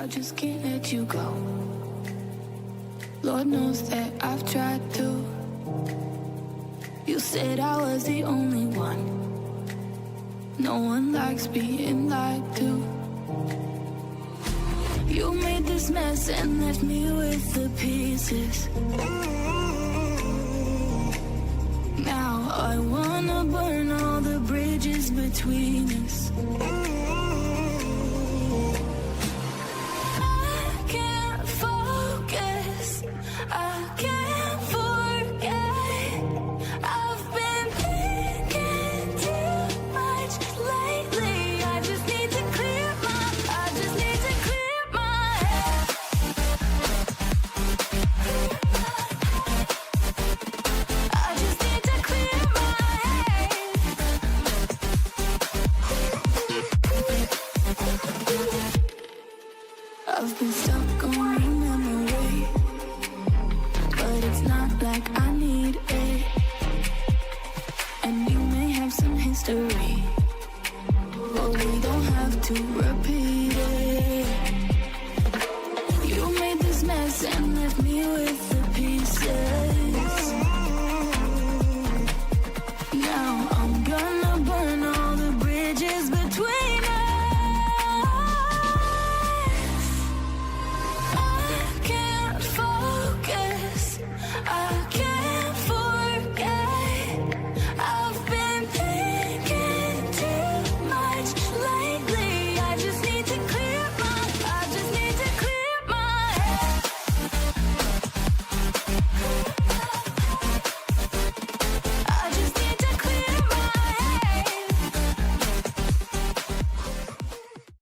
just can't let you go. Lord knows that I've tried to. You said I was the only one. No one likes being lied to. You made this mess and left me with the pieces. Now I wanna burn all the bridges between us. I can't focus, I can't forget. I've been thinking too much lately. I just need to clear my head. I just need to clear my head. I've been stuck